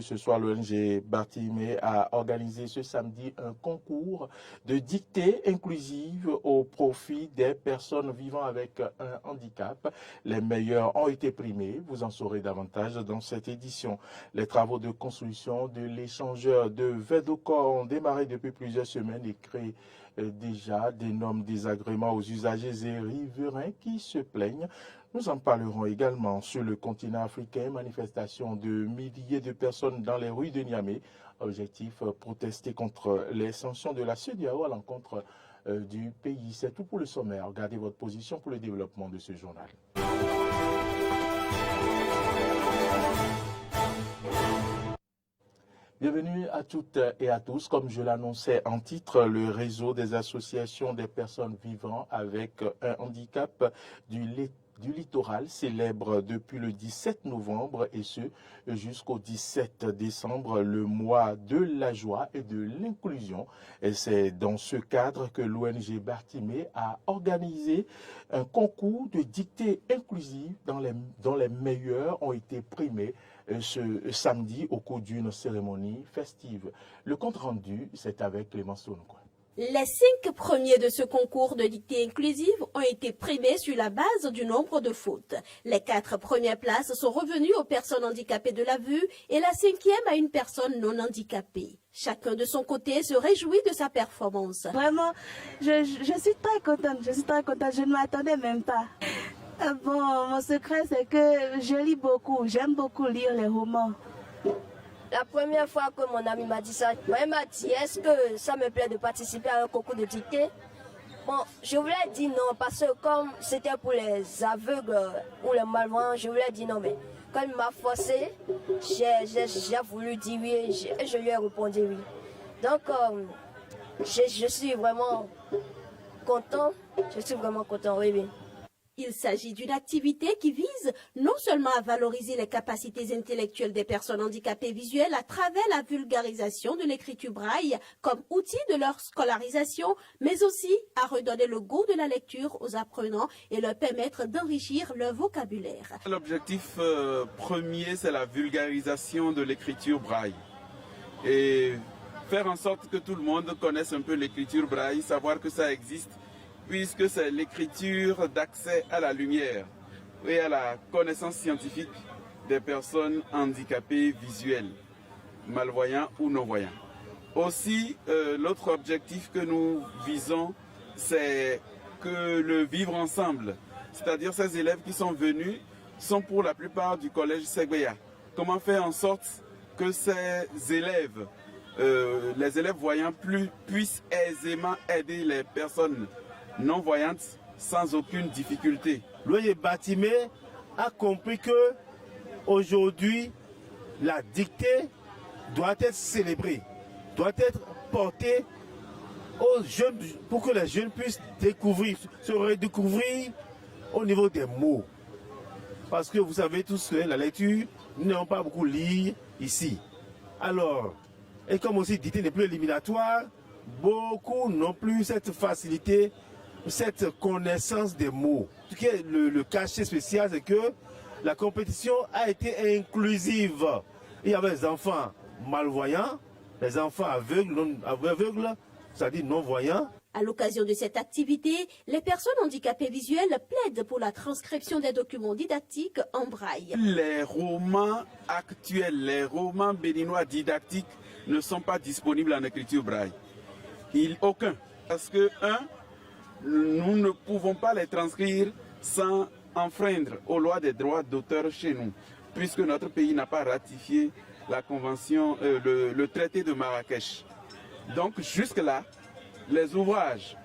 ce soir, l'ONG Bartimée a organisé ce samedi un concours de dictée inclusive au profit des personnes vivant avec un handicap. Les meilleurs ont été primés. Vous en saurez davantage dans cette édition. Les travaux de construction de l'échangeur de Védocor ont démarré depuis plusieurs semaines et créent déjà d'énormes désagréments aux usagers et riverains qui se plaignent. Nous en parlerons également sur le continent africain. Manifestation de milliers de personnes dans les rues de Niamey. Objectif, protester contre les sanctions de la CEDEAO à l'encontre du pays. C'est tout pour le sommaire. Gardez votre position pour le développement de ce journal. Bienvenue à toutes et à tous. Comme je l'annonçais en titre, le réseau des associations des personnes vivant avec un handicap du littoral célèbre depuis le 17 novembre et ce jusqu'au 17 décembre le mois de la joie et de l'inclusion. Et c'est dans ce cadre que l'ONG Bartimée a organisé un concours de dictée inclusive dont les meilleurs ont été primés ce samedi au cours d'une cérémonie festive. Le compte rendu, c'est avec Clémence Sonokwa. Les 5 premiers de ce concours de dictée inclusive ont été primés sur la base du nombre de fautes. Les 4 premières places sont revenues aux personnes handicapées de la vue et la 5e à une personne non handicapée. Chacun de son côté se réjouit de sa performance. Vraiment, je suis très contente, je ne m'attendais même pas. Bon, mon secret c'est que je lis beaucoup, j'aime beaucoup lire les romans. La première fois que mon ami m'a dit ça, il m'a dit est-ce que ça me plaît de participer à un concours de dictée? Bon, je voulais dire non parce que comme c'était pour les aveugles ou les malvoyants, je voulais dire non, mais quand il m'a forcé, j'ai voulu dire oui et je lui ai répondu oui. Donc, je suis vraiment content, oui. Il s'agit d'une activité qui vise non seulement à valoriser les capacités intellectuelles des personnes handicapées visuelles à travers la vulgarisation de l'écriture braille comme outil de leur scolarisation, mais aussi à redonner le goût de la lecture aux apprenants et leur permettre d'enrichir leur vocabulaire. L'objectif premier, c'est la vulgarisation de l'écriture braille. Et faire en sorte que tout le monde connaisse un peu l'écriture braille, savoir que ça existe, puisque c'est l'écriture d'accès à la lumière et à la connaissance scientifique des personnes handicapées visuelles, malvoyants ou non-voyants. Aussi, l'autre objectif que nous visons, c'est que le vivre ensemble, c'est-à-dire ces élèves qui sont venus, sont pour la plupart du collège Segbeya. Comment faire en sorte que ces élèves, les élèves voyants puissent aisément aider les personnes non-voyantes sans aucune difficulté. L'ONG Bartimée a compris que aujourd'hui la dictée doit être célébrée, doit être portée aux jeunes pour que les jeunes puissent découvrir, se redécouvrir au niveau des mots. Parce que vous savez tous que la lecture, nous n'avons pas beaucoup lire ici. Alors, et comme aussi dictée n'est plus éliminatoire, beaucoup n'ont plus cette facilité, cette connaissance des mots. Ce qui est le cachet spécial, c'est que la compétition a été inclusive. Il y avait les enfants malvoyants, les enfants aveugles, c'est-à-dire non-voyants. À l'occasion de cette activité, les personnes handicapées visuelles plaident pour la transcription des documents didactiques en braille. Les romans actuels, les romans béninois didactiques ne sont pas disponibles en écriture braille. Aucun. Parce que, nous ne pouvons pas les transcrire sans enfreindre aux lois des droits d'auteur chez nous, puisque notre pays n'a pas ratifié la convention, le traité de Marrakech. Donc jusque-là, les ouvrages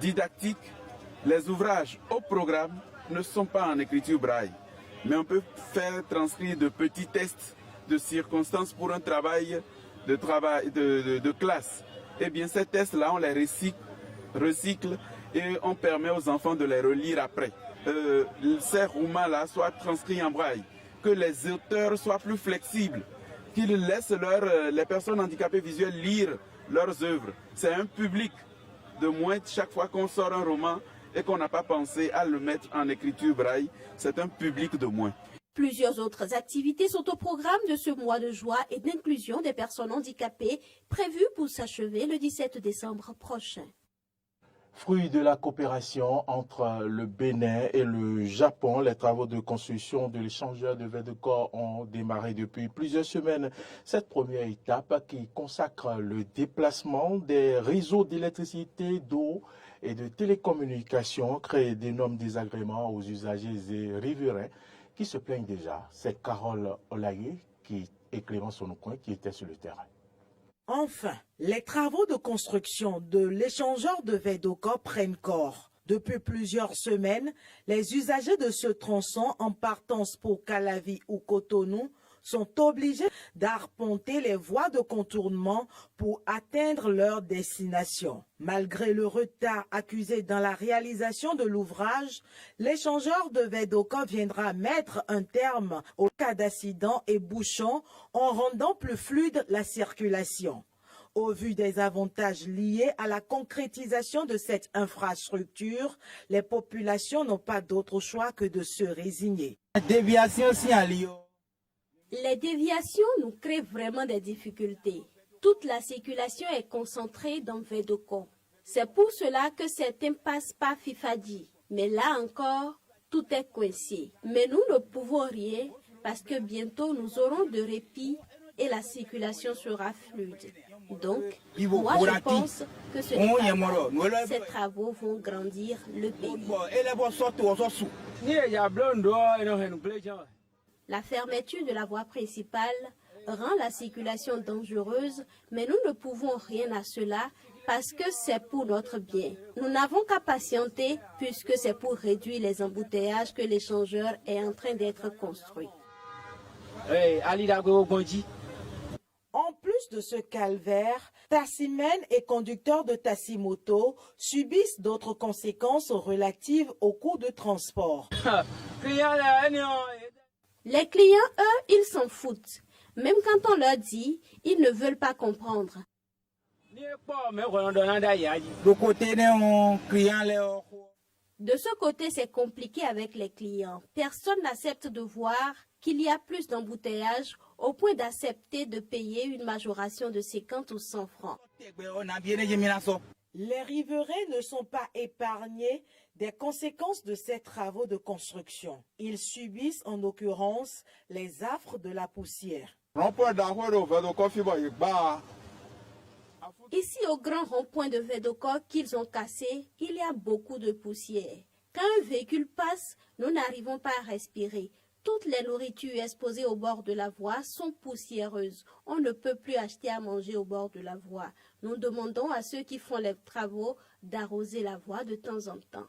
didactiques, les ouvrages au programme ne sont pas en écriture braille. Mais on peut faire transcrire de petits tests de circonstances pour un travail de classe. Eh bien ces tests-là, on les recycle et on permet aux enfants de les relire après. Ces romans-là soient transcrits en braille, que les auteurs soient plus flexibles, qu'ils laissent les personnes handicapées visuelles lire leurs œuvres. C'est un public de moins chaque fois qu'on sort un roman et qu'on n'a pas pensé à le mettre en écriture braille, c'est un public de moins. Plusieurs autres activités sont au programme de ce mois de joie et d'inclusion des personnes handicapées prévues pour s'achever le 17 décembre prochain. Fruit de la coopération entre le Bénin et le Japon, les travaux de construction de l'échangeur de Védocor ont démarré depuis plusieurs semaines. Cette première étape qui consacre le déplacement des réseaux d'électricité, d'eau et de télécommunications crée d'énormes désagréments aux usagers et riverains qui se plaignent déjà. C'est Carole Olaye et Clémence Onoucoin qui étaient sur le terrain. Enfin, les travaux de construction de l'échangeur de Védocor prennent corps. Depuis plusieurs semaines, les usagers de ce tronçon en partance pour Calavi ou Cotonou sont obligés d'arpenter les voies de contournement pour atteindre leur destination. Malgré le retard accusé dans la réalisation de l'ouvrage, l'échangeur de Védocor viendra mettre un terme aux cas d'accidents et bouchons en rendant plus fluide la circulation. Au vu des avantages liés à la concrétisation de cette infrastructure, les populations n'ont pas d'autre choix que de se résigner. Les déviations nous créent vraiment des difficultés. Toute la circulation est concentrée dans Védocor. C'est pour cela que cette impasse pas Fifadi. Mais là encore, tout est coincé. Mais nous ne pouvons rien parce que bientôt nous aurons de répit et la circulation sera fluide. Donc, moi je pense que ce n'est pas mal. Ces travaux vont grandir le pays. La fermeture de la voie principale rend la circulation dangereuse, mais nous ne pouvons rien à cela parce que c'est pour notre bien. Nous n'avons qu'à patienter puisque c'est pour réduire les embouteillages que l'échangeur est en train d'être construit. En plus de ce calvaire, tassimènes et conducteurs de taximoto subissent d'autres conséquences relatives au coût de transport. Les clients, eux, ils s'en foutent. Même quand on leur dit, ils ne veulent pas comprendre. De ce côté, c'est compliqué avec les clients. Personne n'accepte de voir qu'il y a plus d'embouteillages au point d'accepter de payer une majoration de 50 ou 100 francs. Les riverains ne sont pas épargnés des conséquences de ces travaux de construction. Ils subissent en l'occurrence les affres de la poussière. Ici, au grand rond-point de Védocor qu'ils ont cassé, il y a beaucoup de poussière. Quand un véhicule passe, nous n'arrivons pas à respirer. Toutes les nourritures exposées au bord de la voie sont poussiéreuses. On ne peut plus acheter à manger au bord de la voie. Nous demandons à ceux qui font les travaux d'arroser la voie de temps en temps.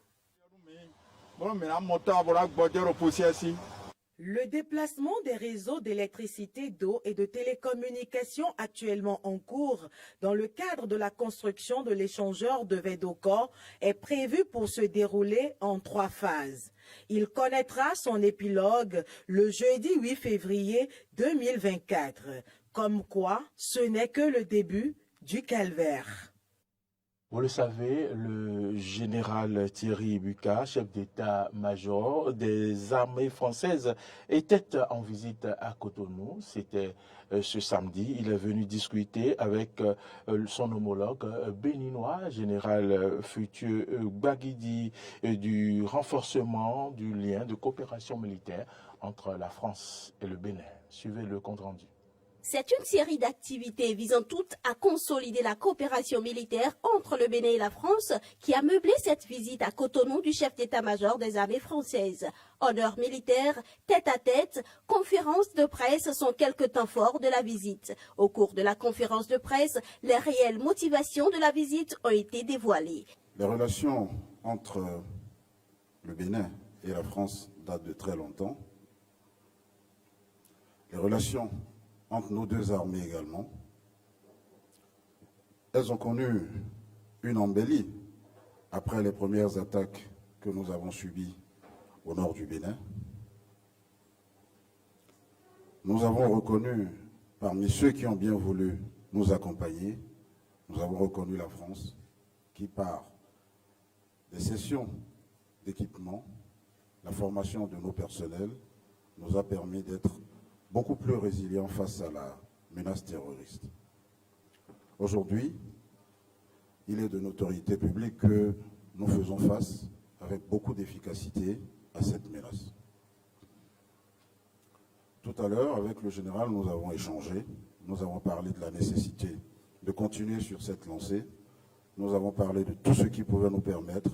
Le déplacement des réseaux d'électricité, d'eau et de télécommunications actuellement en cours dans le cadre de la construction de l'échangeur de Védocor est prévu pour se dérouler en 3 phases. Il connaîtra son épilogue le jeudi 8 février 2024. Comme quoi, ce n'est que le début du calvaire. Vous le savez, le général Thierry Buka, chef d'état-major des armées françaises, était en visite à Cotonou. C'était ce samedi. Il est venu discuter avec son homologue béninois, général Futur Gbagidi, du renforcement du lien de coopération militaire entre la France et le Bénin. Suivez le compte rendu. C'est une série d'activités visant toutes à consolider la coopération militaire entre le Bénin et la France qui a meublé cette visite à Cotonou du chef d'état-major des armées françaises. Honneurs militaires, tête-à-tête, conférences de presse sont quelques temps forts de la visite. Au cours de la conférence de presse, les réelles motivations de la visite ont été dévoilées. Les relations entre le Bénin et la France datent de très longtemps. Les relations entre nos deux armées également. Elles ont connu une embellie après les premières attaques que nous avons subies au nord du Bénin. Nous avons reconnu, parmi ceux qui ont bien voulu nous accompagner, nous avons reconnu la France qui, par des cessions d'équipements, la formation de nos personnels, nous a permis d'être beaucoup plus résilients face à la menace terroriste. Aujourd'hui, il est de notoriété publique que nous faisons face avec beaucoup d'efficacité à cette menace. Tout à l'heure, avec le général, nous avons échangé, nous avons parlé de la nécessité de continuer sur cette lancée, nous avons parlé de tout ce qui pouvait nous permettre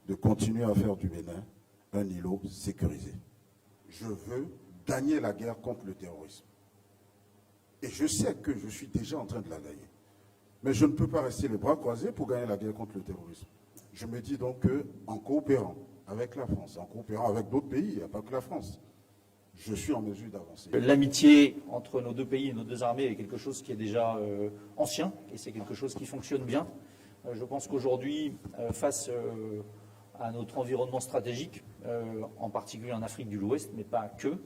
de continuer à faire du Bénin un îlot sécurisé. Je veux gagner la guerre contre le terrorisme. Et je sais que je suis déjà en train de la gagner. Mais je ne peux pas rester les bras croisés pour gagner la guerre contre le terrorisme. Je me dis donc qu'en coopérant avec la France, en coopérant avec d'autres pays, il n'y a pas que la France, je suis en mesure d'avancer. L'amitié entre nos deux pays et nos deux armées est quelque chose qui est déjà ancien et c'est quelque chose qui fonctionne bien. Je pense qu'aujourd'hui, face à notre environnement stratégique, en particulier en Afrique de l'Ouest, mais pas que,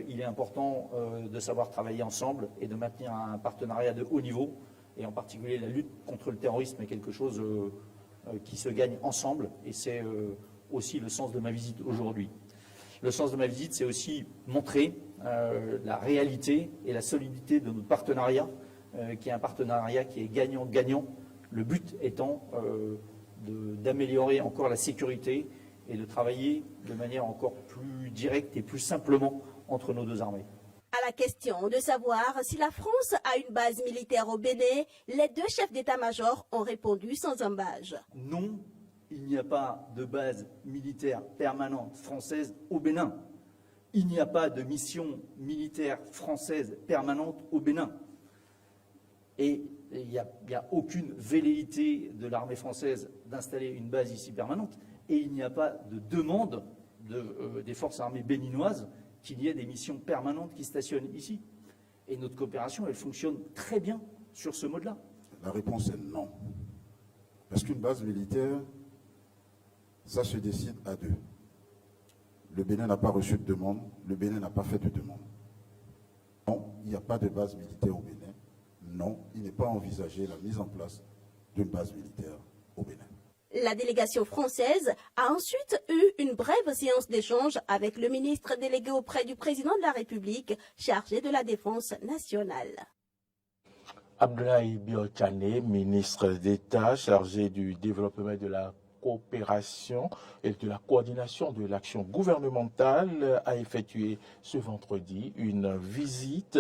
il est important de savoir travailler ensemble et de maintenir un partenariat de haut niveau. Et en particulier, la lutte contre le terrorisme est quelque chose qui se gagne ensemble. Et c'est aussi le sens de ma visite aujourd'hui. Le sens de ma visite, c'est aussi montrer la réalité et la solidité de notre partenariat, qui est un partenariat qui est gagnant-gagnant. Le but étant d'améliorer encore la sécurité et de travailler de manière encore plus directe et plus simplement entre nos deux armées. À la question de savoir si la France a une base militaire au Bénin, les deux chefs d'état-major ont répondu sans embâge. Non, il n'y a pas de base militaire permanente française au Bénin. Il n'y a pas de mission militaire française permanente au Bénin. Et il n'y a aucune velléité de l'armée française d'installer une base ici permanente. Et il n'y a pas de demande des forces armées béninoises qu'il y ait des missions permanentes qui stationnent ici. Et notre coopération, elle fonctionne très bien sur ce mode-là. La réponse est non. Parce qu'une base militaire, ça se décide à deux. Le Bénin n'a pas reçu de demande, le Bénin n'a pas fait de demande. Non, il n'y a pas de base militaire au Bénin. Non, il n'est pas envisagé la mise en place d'une base militaire au Bénin. La délégation française a ensuite eu une brève séance d'échange avec le ministre délégué auprès du président de la République, chargé de la Défense nationale. Abdoulaye Biotane, ministre d'État chargé du développement et de la coopération et de la coordination de l'action gouvernementale, a effectué ce vendredi une visite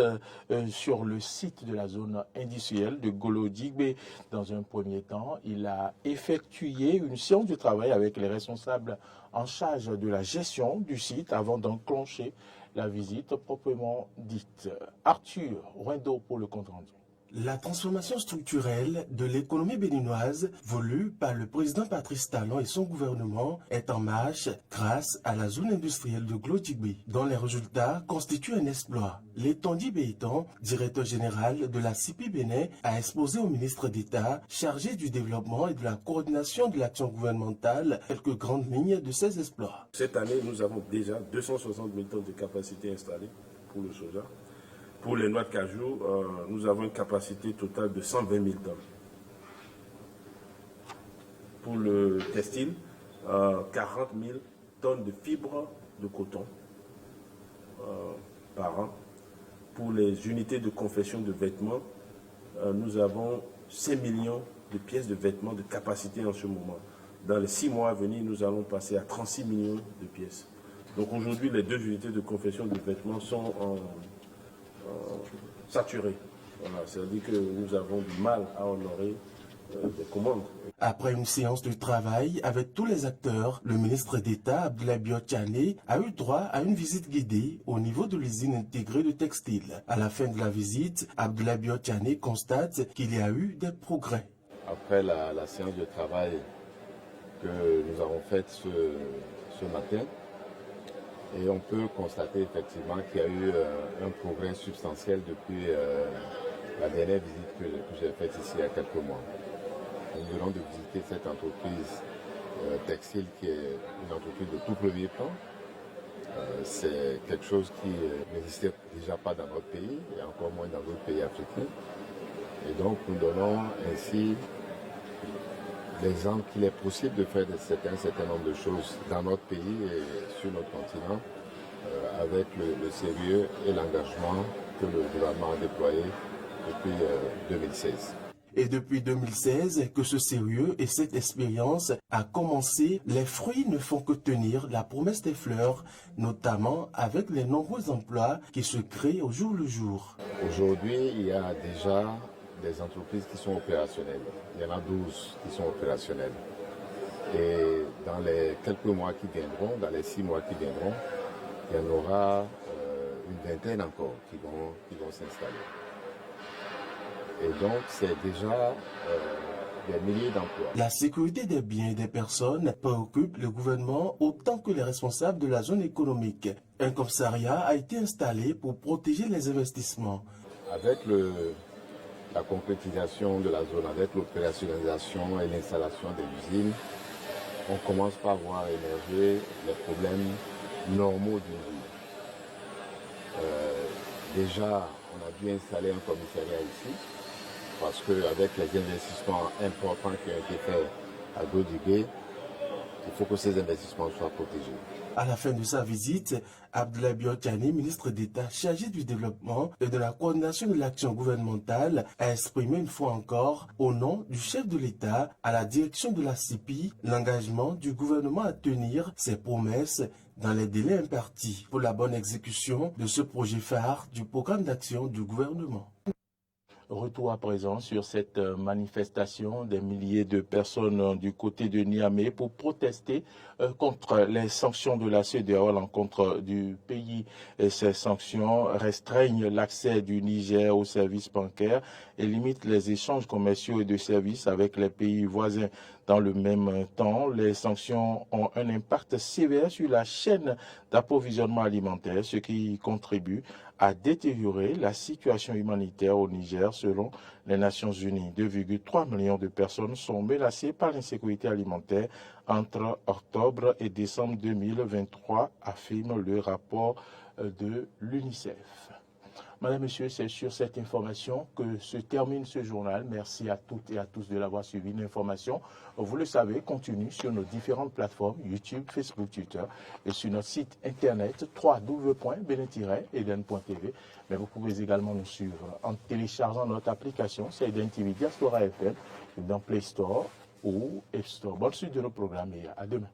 sur le site de la zone industrielle de Golo-Djigbe. Dans un premier temps, il a effectué une séance de travail avec les responsables en charge de la gestion du site avant d'enclencher la visite proprement dite. Arthur Wendo pour le compte rendu. La transformation structurelle de l'économie béninoise voulue par le président Patrice Talon et son gouvernement est en marche grâce à la zone industrielle de Golo-Djigbe, dont les résultats constituent un exploit. L'étendue Béitan, directeur général de la CIPI Bénin, a exposé au ministre d'État chargé du développement et de la coordination de l'action gouvernementale quelques grandes lignes de ces exploits. Cette année, nous avons déjà 260 000 tonnes de capacité installée pour le soja. Pour les noix de cajou, nous avons une capacité totale de 120 000 tonnes. Pour le textile, 40 000 tonnes de fibres de coton par an. Pour les unités de confection de vêtements, nous avons 5 millions de pièces de vêtements de capacité en ce moment. Dans les 6 mois à venir, nous allons passer à 36 millions de pièces. Donc aujourd'hui, les deux unités de confection de vêtements sont saturés. Voilà, c'est-à-dire que nous avons du mal à honorer des commandes. Après une séance de travail avec tous les acteurs, le ministre d'État Abdoulaye Biotane a eu droit à une visite guidée au niveau de l'usine intégrée de textile. À la fin de la visite, Abdoulaye Biotane constate qu'il y a eu des progrès. Après la séance de travail que nous avons faite ce matin, et on peut constater effectivement qu'il y a eu un progrès substantiel depuis la dernière visite que j'ai faite ici il y a quelques mois. Nous venons de visiter cette entreprise textile qui est une entreprise de tout premier plan. C'est quelque chose qui n'existait déjà pas dans notre pays et encore moins dans d'autres pays africains. Et donc nous donnons ainsi l'exemple qu'il est possible de faire un certain nombre de choses dans notre pays et sur notre continent avec le sérieux et l'engagement que le gouvernement a déployé depuis 2016. Et depuis 2016 que ce sérieux et cette expérience a commencé, les fruits ne font que tenir la promesse des fleurs, notamment avec les nombreux emplois qui se créent au jour le jour. Aujourd'hui, il y a déjà des entreprises qui sont opérationnelles. Il y en a 12 qui sont opérationnelles. Et dans les quelques mois qui viendront, dans les 6 mois qui viendront, il y en aura une vingtaine encore qui vont s'installer. Et donc, c'est déjà des milliers d'emplois. La sécurité des biens et des personnes préoccupe le gouvernement autant que les responsables de la zone économique. Un commissariat a été installé pour protéger les investissements. Avec la concrétisation de la zone, avec l'opérationnalisation et l'installation des usines, on commence par voir émerger les problèmes normaux d'une ville. Déjà, on a dû installer un commissariat ici, parce qu'avec les investissements importants qui ont été faits à Godigué, il faut que ces investissements soient protégés. À la fin de sa visite, Abdoulaye Biotani, ministre d'État chargé du développement et de la coordination de l'action gouvernementale, a exprimé une fois encore, au nom du chef de l'État, à la direction de la CIPI, l'engagement du gouvernement à tenir ses promesses dans les délais impartis pour la bonne exécution de ce projet phare du programme d'action du gouvernement. Retour à présent sur cette manifestation des milliers de personnes du côté de Niamey pour protester contre les sanctions de la CEDEAO à l'encontre du pays. Et ces sanctions restreignent l'accès du Niger aux services bancaires et limitent les échanges commerciaux et de services avec les pays voisins. Dans le même temps, les sanctions ont un impact sévère sur la chaîne d'approvisionnement alimentaire, ce qui contribue à détériorer la situation humanitaire au Niger selon les Nations Unies. 2,3 millions de personnes sont menacées par l'insécurité alimentaire entre octobre et décembre 2023, affirme le rapport de l'UNICEF. Madame, Monsieur, c'est sur cette information que se termine ce journal. Merci à toutes et à tous de l'avoir suivi. L'information, vous le savez, continue sur nos différentes plateformes, YouTube, Facebook, Twitter et sur notre site internet www.benen-eden.tv. Mais vous pouvez également nous suivre en téléchargeant notre application, c'est Eden TV Diaspora FM, dans Play Store ou App Store. Bonne suite de nos programmes et à demain.